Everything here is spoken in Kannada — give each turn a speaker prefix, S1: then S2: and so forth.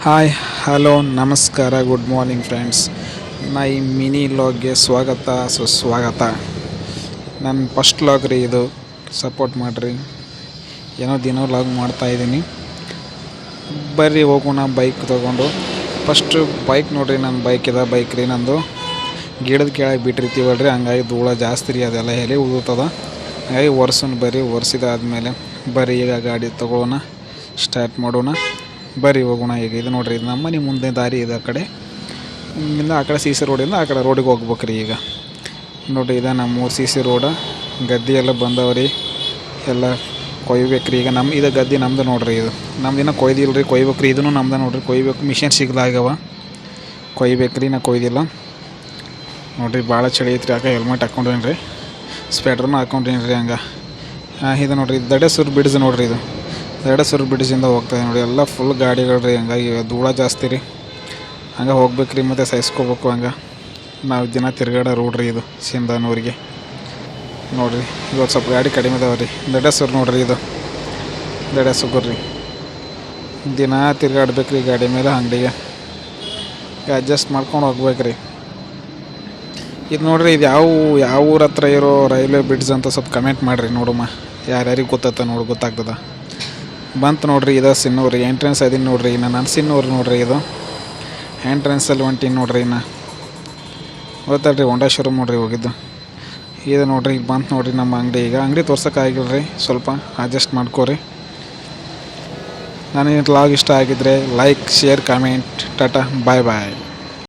S1: ಹಾಯ್ ಹಲೋ ನಮಸ್ಕಾರ ಗುಡ್ ಮಾರ್ನಿಂಗ್ ಫ್ರೆಂಡ್ಸ್. ಈ ಮಿನಿ ಲಾಗ್ಗೆ ಸ್ವಾಗತ ಸುಸ್ವಾಗತ. ನನ್ನ ಫಸ್ಟ್ ಲಾಗ್ ರೀ ಇದು. ಸಪೋರ್ಟ್ ಮಾಡಿರಿ. ಏನೋ ದಿನೋ ಲಾಗ್ ಮಾಡ್ತಾಯಿದ್ದೀನಿ. ಬರ್ರಿ ಹೋಗೋಣ ಬೈಕ್ ತೊಗೊಂಡು. ಫಸ್ಟು ಬೈಕ್ ನೋಡಿರಿ, ನನ್ನ ಬೈಕ್ ರೀ ನಂದು. ಗಿಡದ ಕೆಳಗೆ ಬಿಟ್ಟಿರ್ತೀವಲ್ರಿ, ಹಂಗಾಗಿ ಧೂಳ ಜಾಸ್ತಿ ರೀ, ಅದೆಲ್ಲ ಎಲೆ ಉದುರ್ತದ. ಹಾಗಾಗಿ ಒರೆಸಿದಾದ್ಮೇಲೆ ಬರ್ರಿ ಈಗ ಗಾಡಿ ತೊಗೊಳ್ಳೋಣ, ಸ್ಟಾರ್ಟ್ ಮಾಡೋಣ. ಬರ್ರಿ ಹೋಗೋಣ. ಈಗ ಇದು ನೋಡ್ರಿ, ಇದು ನಮ್ಮ ಮನೆ ಮುಂದೆ ದಾರಿ ಇದೆ. ಆ ಕಡೆ ಸಿ ಸಿ ರೋಡಿಂದ ಆ ಕಡೆ ರೋಡಿಗೆ ಹೋಗ್ಬೇಕ್ರಿ. ಈಗ ನೋಡಿರಿ, ಇದು ನಮ್ಮ ಸಿ ಸಿ ರೋಡ. ಗದ್ದೆ ಎಲ್ಲ ಬಂದವ್ರಿ, ಎಲ್ಲ ಕೊಯ್ಬೇಕ್ರಿ. ಈಗ ಇದು ಗದ್ದೆ ನಮ್ದು ನೋಡ್ರಿ. ಇದು ನಮ್ದು ಇನ್ನೂ ಕೊಯ್ದಿಲ್ಲ ರೀ, ಕೊಯ್ಬೇಕ್ರಿ. ಇದನ್ನು ನಮ್ದು ನೋಡ್ರಿ, ಕೊಯ್ಬೇಕು. ಮಿಷನ್ ಸಿಗ್ಲಾಗ್ಯವ, ಕೊಯ್ಬೇಕ್ರಿ. ನಾ ಕೊಯ್ದಿಲ್ಲ ನೋಡ್ರಿ. ಭಾಳ ಚಳಿ ಐತ್ರಿ, ಆಗ ಹೆಲ್ಮೆಟ್ ಹಾಕ್ಕೊಂಡೇನಿ ರೀ, ಸ್ವೆಟ್ರನ್ನು ಹಾಕ್ಕೊಂಡೇನಿ ರೀ. ಹಂಗೆ ಇದು ನೋಡ್ರಿ, ದಡೇಸೂರು ಬ್ರಿಡ್ಜ್ ನೋಡ್ರಿ. ಇದು ದಡೇಸೂರು ಬ್ರಿಡ್ಜಿಂದ ಹೋಗ್ತಾಯಿದೆ ನೋಡಿ. ಎಲ್ಲ ಫುಲ್ ಗಾಡಿಗಳು ರೀ, ಹಂಗಾಗಿ ಧೂಳ ಜಾಸ್ತಿ ರೀ. ಹಂಗೆ ಹೋಗ್ಬೇಕ್ರಿ, ಮತ್ತು ಸಹಿಸ್ಕೋಬೇಕು. ಹಂಗೆ ನಾವು ದಿನ ತಿರ್ಗಾಡೋ ರೋಡ್ ರೀ ಇದು, ಸಿಂಧನೂರಿಗೆ. ನೋಡಿರಿ, ಇವತ್ತು ಸ್ವಲ್ಪ ಗಾಡಿ ಕಡಿಮೆ ಇದಾವೆ ರೀ. ದಡೇಸೂರು ನೋಡ್ರಿ, ಇದು ದಡೇಸೂರು ರೀ. ದಿನ ತಿರ್ಗಾಡ್ಬೇಕ್ರಿ ಗಾಡಿ ಮೇಲೆ, ಅಂಗಡಿಗೆ ಅಡ್ಜಸ್ಟ್ ಮಾಡ್ಕೊಂಡು ಹೋಗ್ಬೇಕ್ರಿ. ಇದು ನೋಡ್ರಿ, ಇದು ಯಾವ ಊರ ಹತ್ರ ಇರೋ ರೈಲ್ವೆ ಬ್ರಿಡ್ಜ್ ಅಂತ ಸ್ವಲ್ಪ ಕಮೆಂಟ್ ಮಾಡಿರಿ ನೋಡಮ್ಮ. ಯಾರ್ಯಾರಿಗೆ ಗೊತ್ತಾಗ್ತದ. ಬಂತು ನೋಡ್ರಿ, ಇದು ಸಿನ್ನೂರು ರೀ. ಎಂಟ್ರೆನ್ಸ್ ಅದೀನಿ ನೋಡ್ರಿ. ನಾನು ಸಿನ್ನೂರು ನೋಡ್ರಿ. ಇದು ಎಂಟ್ರೆನ್ಸಲ್ಲಿ ಹೊಂಟೀನಿ ನೋಡ್ರಿ. ಗೊತ್ತಲ್ರಿ, ಹೋಂಡಾ ಶೋರೂಮ್ ನೋಡ್ರಿ ಹೋಗಿದ್ದು. ಇದು ನೋಡ್ರಿ, ಈಗ ಬಂತು ನೋಡ್ರಿ ನಮ್ಮ ಅಂಗಡಿ. ಈಗ ಅಂಗಡಿ ತೋರ್ಸೋಕ್ಕಾಗಿಲ್ಲ ರೀ, ಸ್ವಲ್ಪ ಅಡ್ಜಸ್ಟ್ ಮಾಡ್ಕೋರಿ. ನನಗೆ ಲಾಗ್ ಇಷ್ಟ ಆಗಿದ್ರೆ ಲೈಕ್, ಶೇರ್, ಕಮೆಂಟ್. ಟಾಟಾ, ಬಾಯ್ ಬಾಯ್.